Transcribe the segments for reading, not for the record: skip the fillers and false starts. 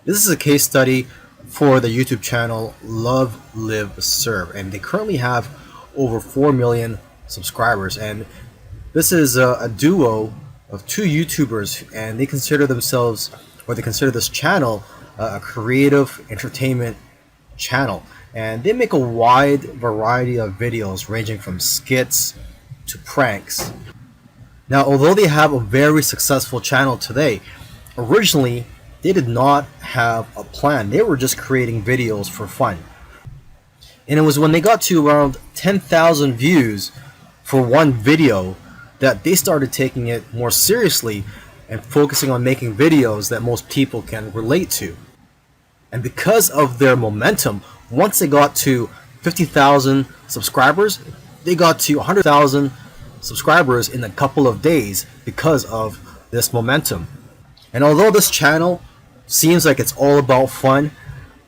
This is a case study for the YouTube channel Love, Live, Serve, and they currently have over 4 million subscribers. And this is a duo of two YouTubers, and they consider themselves, or they consider this channel, a creative entertainment channel. And they make a wide variety of videos ranging from skits to pranks. Now, although they have a very successful channel today, originally they did not have a plan. They were just creating videos for fun. And it was when they got to around 10,000 views for one video that they started taking it more seriously and focusing on making videos that most people can relate to. And because of their momentum, once they got to 50,000 subscribers, they got to 100,000 subscribers in a couple of days because of this momentum. And although this channel seems like it's all about fun,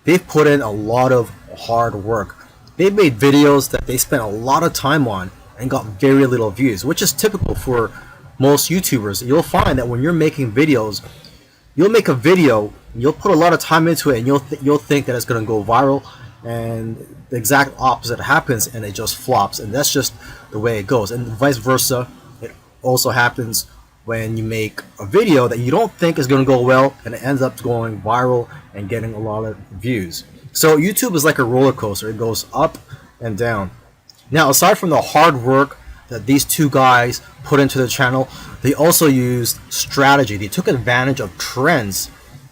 they've put in a lot of hard work. They've made videos that they spent a lot of time on and got very little views, which is typical for most YouTubers. You'll find that when you're making videos, you'll make a video, you'll put a lot of time into it, and you'll think that it's going to go viral, and the exact opposite happens and it just flops. And that's just the way it goes. And vice versa, it also happens when you make a video that you don't think is going to go well and it ends up going viral and getting a lot of views. So YouTube is like a roller coaster. It goes up and down. Now, aside from the hard work that these two guys put into the channel, they also used strategy. They took advantage of trends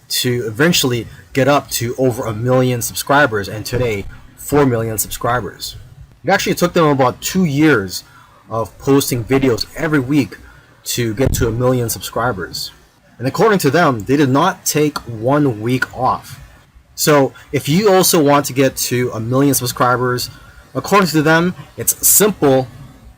to eventually get up to over 1 million subscribers, and today 4 million subscribers. It actually took them about 2 years of posting videos every week to get to 1 million subscribers. And according to them, they did not take 1 week off. So if you also want to get to 1 million subscribers, according to them, it's simple,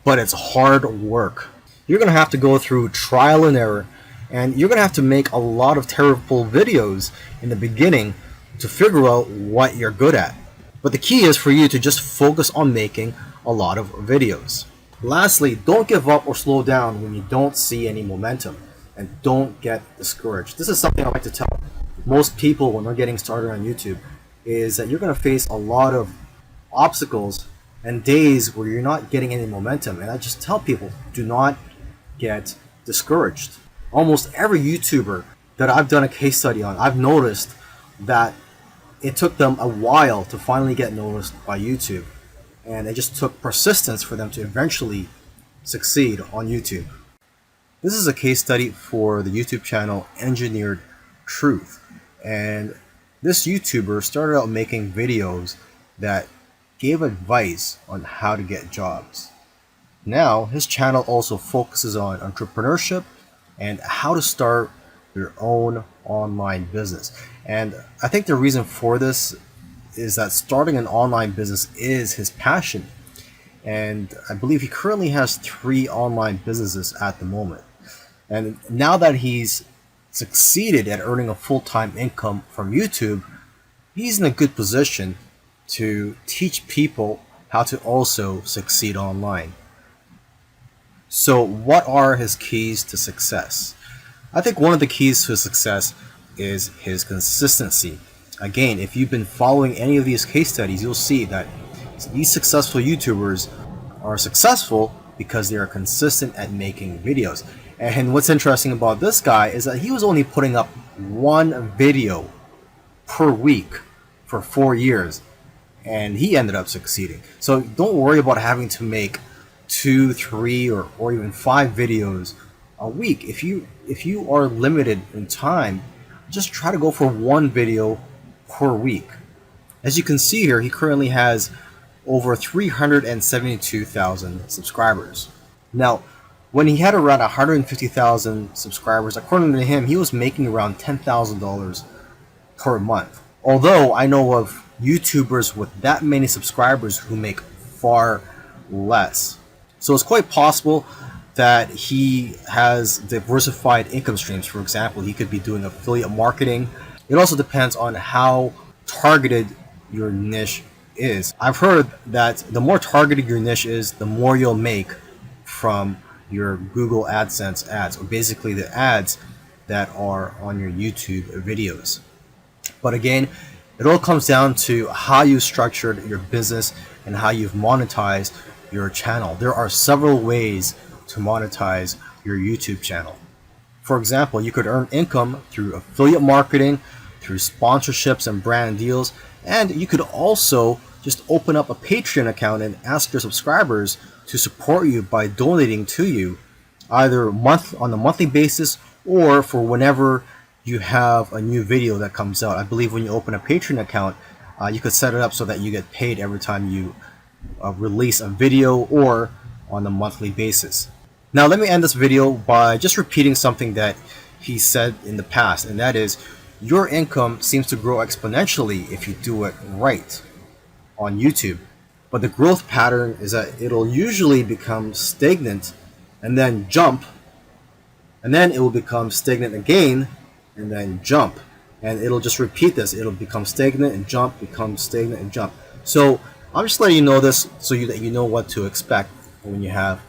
but it's hard work. You're going to have to go through trial and error, and you're going to have to make a lot of terrible videos in the beginning to figure out what you're good at. But the key is for you to just focus on making a lot of videos. Lastly, don't give up or slow down when you don't see any momentum, and don't get discouraged. This is something I like to tell most people when they're getting started on YouTube, is that you're going to face a lot of obstacles and days where you're not getting any momentum. And I just tell people, do not get discouraged. Almost every YouTuber that I've done a case study on, I've noticed that it took them a while to finally get noticed by YouTube. And it just took persistence for them to eventually succeed on YouTube. This is a case study for the YouTube channel Engineered Truth. And this YouTuber started out making videos that gave advice on how to get jobs. Now, his channel also focuses on entrepreneurship and how to start your own online business. And I think the reason for this is that starting an online business is his passion. And I believe he currently has 3 online businesses at the moment. And now that he's succeeded at earning a full-time income from YouTube, he's in a good position to teach people how to also succeed online. So what are his keys to success? I think one of the keys to success is his consistency. Again, if you've been following any of these case studies, you'll see that these successful YouTubers are successful because they are consistent at making videos. And what's interesting about this guy is that he was only putting up 1 video per week for 4 years, and he ended up succeeding. So don't worry about having to make 2, 3, or even 5 videos a week. If you are limited in time, just try to go for 1 video per week. As you can see here, he currently has over 372,000 subscribers. Now, when he had around 150,000 subscribers, according to him, he was making around $10,000 per month. Although I know of YouTubers with that many subscribers who make far less. So it's quite possible that he has diversified income streams. For example, he could be doing affiliate marketing. It also depends on how targeted your niche is. I've heard that the more targeted your niche is, the more you'll make from your Google AdSense ads, or basically the ads that are on your YouTube videos. But again, it all comes down to how you structured your business and how you've monetized your channel. There are several ways to monetize your YouTube channel. For example, you could earn income through affiliate marketing, through sponsorships and brand deals, and you could also just open up a Patreon account and ask your subscribers to support you by donating to you either on a monthly basis or for whenever you have a new video that comes out. I believe when you open a Patreon account, you could set it up so that you get paid every time you release a video or on a monthly basis. Now let me end this video by just repeating something that he said in the past, and that is your income seems to grow exponentially if you do it right on YouTube. But the growth pattern is that it'll usually become stagnant and then jump, and then it will become stagnant again and then jump, and it'll just repeat this. It'll become stagnant and jump, become stagnant and jump. So I'm just letting you know this so that you know what to expect when you have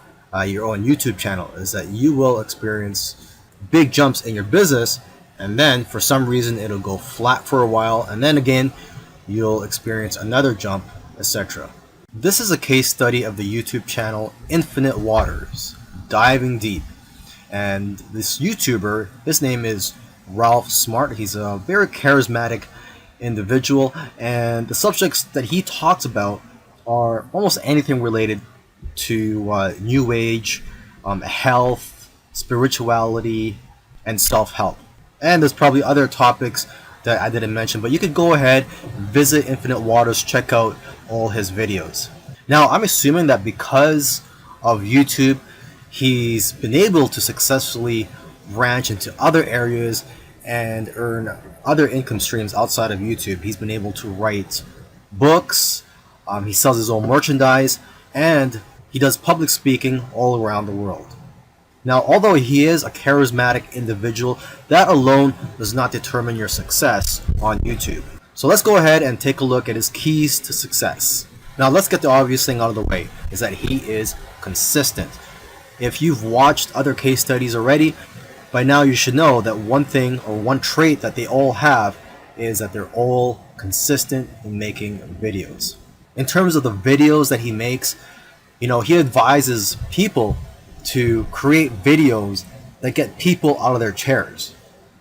your own YouTube channel, is that you will experience big jumps in your business, and then for some reason it'll go flat for a while, and then again you'll experience another jump, etc. This is a case study of the YouTube channel Infinite Waters, Diving Deep. And this YouTuber, his name is Ralph Smart. He's a very charismatic individual, and the subjects that he talks about are almost anything related to New Age, health, spirituality, and self-help. And there's probably other topics that I didn't mention, but you could go ahead, visit Infinite Waters, check out all his videos. Now, I'm assuming that because of YouTube, he's been able to successfully branch into other areas and earn other income streams outside of YouTube. He's been able to write books, he sells his own merchandise, and he does public speaking all around the world. Now, although he is a charismatic individual, that alone does not determine your success on YouTube. So let's go ahead and take a look at his keys to success. Now, let's get the obvious thing out of the way, is that he is consistent. If you've watched other case studies already, by now you should know that one thing or one trait that they all have is that they're all consistent in making videos. In terms of the videos that he makes, he advises people to create videos that get people out of their chairs.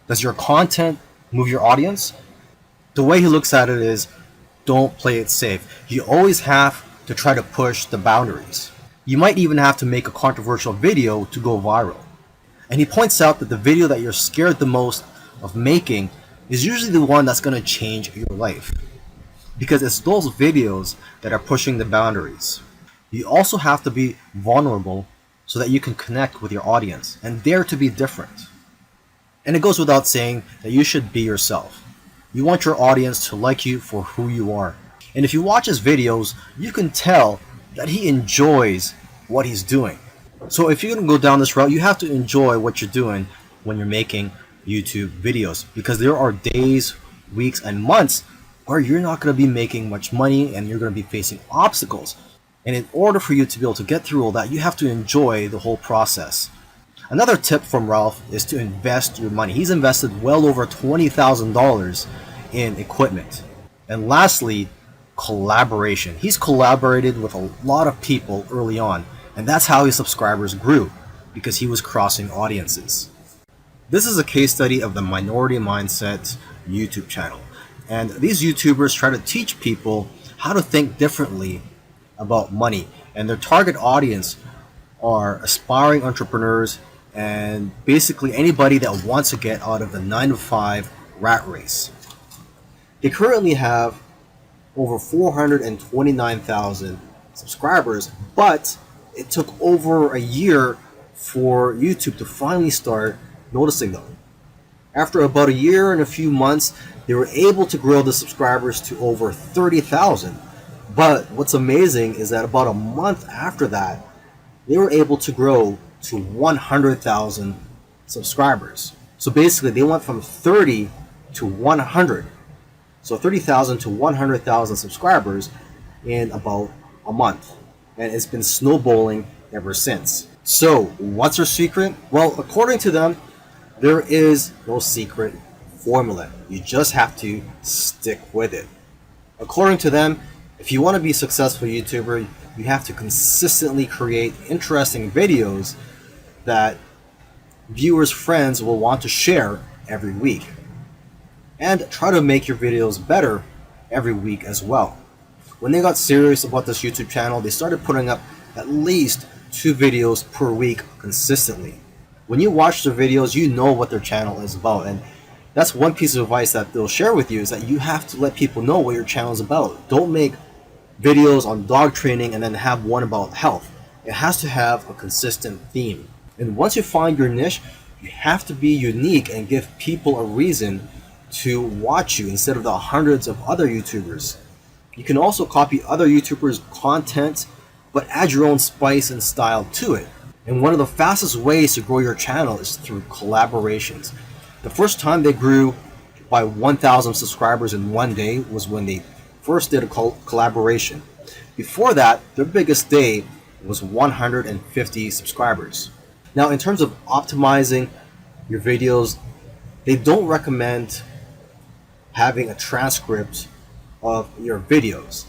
Does your content move your audience? The way he looks at it is, don't play it safe. You always have to try to push the boundaries. You might even have to make a controversial video to go viral. And he points out that the video that you're scared the most of making is usually the one that's going to change your life, because it's those videos that are pushing the boundaries. You also have to be vulnerable so that you can connect with your audience and dare to be different. And it goes without saying that you should be yourself. You want your audience to like you for who you are. And if you watch his videos, you can tell that he enjoys what he's doing. So if you're going to go down this route, you have to enjoy what you're doing when you're making YouTube videos, because there are days, weeks, and months where you're not going to be making much money and you're going to be facing obstacles. And in order for you to be able to get through all that, you have to enjoy the whole process. Another tip from Ralph is to invest your money. He's invested well over $20,000 in equipment. And lastly, collaboration. He's collaborated with a lot of people early on, and that's how his subscribers grew, because he was crossing audiences. This is a case study of the Minority Mindset YouTube channel. And these YouTubers try to teach people how to think differently about money, and their target audience are aspiring entrepreneurs and basically anybody that wants to get out of the 9-to-5 rat race. They currently have over 429,000 subscribers, but it took over a year for YouTube to finally start noticing them. After about a year and a few months, they were able to grow the subscribers to over 30,000. But what's amazing is that about a month after that, they were able to grow to 100,000 subscribers. So basically, they went from 30 to 100. So 30,000 to 100,000 subscribers in about a month. And it's been snowballing ever since. So what's their secret? Well, according to them, there is no secret formula. You just have to stick with it. According to them, if you want to be a successful YouTuber, you have to consistently create interesting videos that viewers' friends will want to share every week. And try to make your videos better every week as well. When they got serious about this YouTube channel, they started putting up at least 2 videos per week consistently. When you watch their videos, you know what their channel is about, and that's one piece of advice that they'll share with you, is that you have to let people know what your channel is about. Don't make videos on dog training and then have one about health. It has to have a consistent theme. And once you find your niche, you have to be unique and give people a reason to watch you instead of the hundreds of other YouTubers. You can also copy other YouTubers' content, but add your own spice and style to it. And one of the fastest ways to grow your channel is through collaborations. The first time they grew by 1,000 subscribers in one day was when they first did a collaboration. Before that, their biggest day was 150 subscribers. Now, in terms of optimizing your videos, they don't recommend having a transcript of your videos.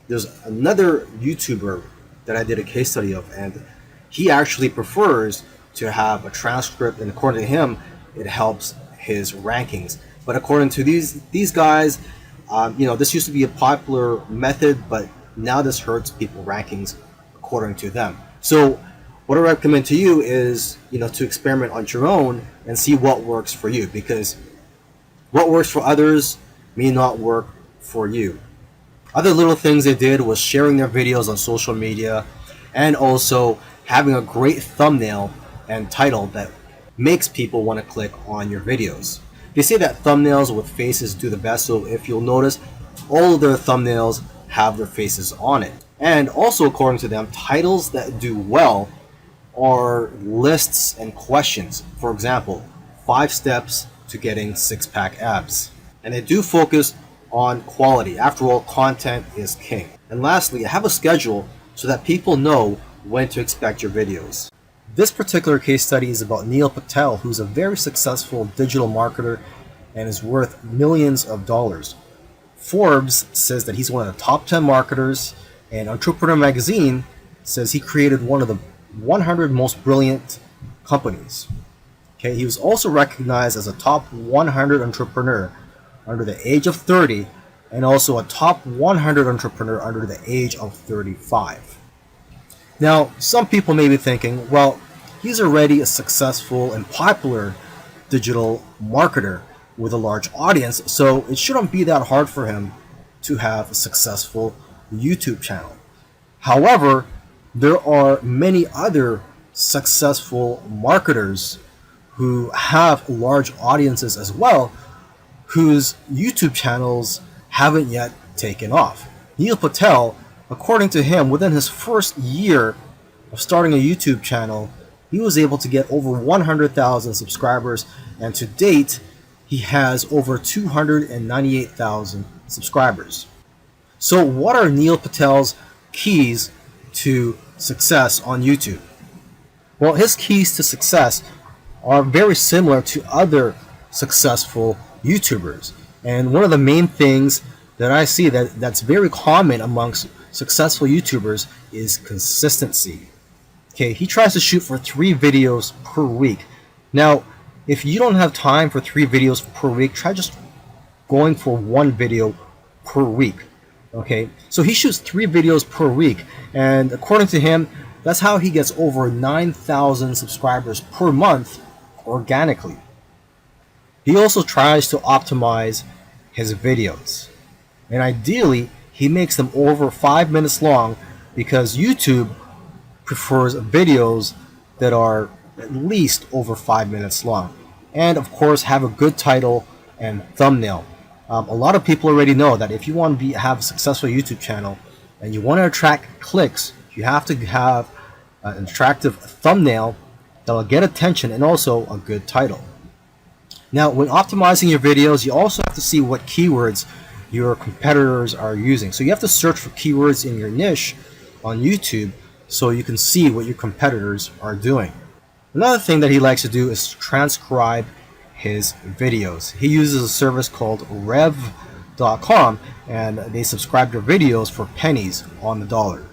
There's another YouTuber that I did a case study of, and he actually prefers to have a transcript, and according to him, it helps his rankings. But according to these guys, this used to be a popular method, but now this hurts people's rankings according to them. So what I recommend to you is, to experiment on your own and see what works for you, because what works for others may not work for you. Other little things they did was sharing their videos on social media, and also having a great thumbnail and title that makes people want to click on your videos. They say that thumbnails with faces do the best, so if you'll notice, all of their thumbnails have their faces on it. And also, according to them, titles that do well are lists and questions. For example, 5 steps to getting 6-pack abs. And they do focus on quality. After all, content is king. And lastly, have a schedule so that people know when to expect your videos. This particular case study is about Neil Patel, who's a very successful digital marketer and is worth millions of dollars. Forbes says that he's one of the top 10 marketers, and Entrepreneur Magazine says he created one of the 100 most brilliant companies. Okay, he was also recognized as a top 100 entrepreneur under the age of 30, and also a top 100 entrepreneur under the age of 35. Now, some people may be thinking, well, he's already a successful and popular digital marketer with a large audience, so it shouldn't be that hard for him to have a successful YouTube channel. However, there are many other successful marketers who have large audiences as well, whose YouTube channels haven't yet taken off. Neil Patel, according to him, within his first year of starting a YouTube channel, he was able to get over 100,000 subscribers, and to date, he has over 298,000 subscribers. So what are Neil Patel's keys to success on YouTube? Well, his keys to success are very similar to other successful YouTubers. And one of the main things that I see that's very common amongst successful YouTubers is consistency. Okay, he tries to shoot for 3 videos per week. Now, if you don't have time for 3 videos per week, try just going for 1 video per week. Okay, so he shoots 3 videos per week, and according to him, that's how he gets over 9,000 subscribers per month organically. He also tries to optimize his videos, and ideally he makes them over 5 minutes long, because YouTube prefers videos that are at least over 5 minutes long, and of course have a good title and thumbnail. A lot of people already know that if you want to have a successful YouTube channel and you want to attract clicks, you have to have an attractive thumbnail that will get attention, and also a good title. Now, when optimizing your videos, you also have to see what keywords your competitors are using. So you have to search for keywords in your niche on YouTube so you can see what your competitors are doing. Another thing that he likes to do is transcribe his videos. He uses a service called rev.com, and they subscribe their videos for pennies on the dollar.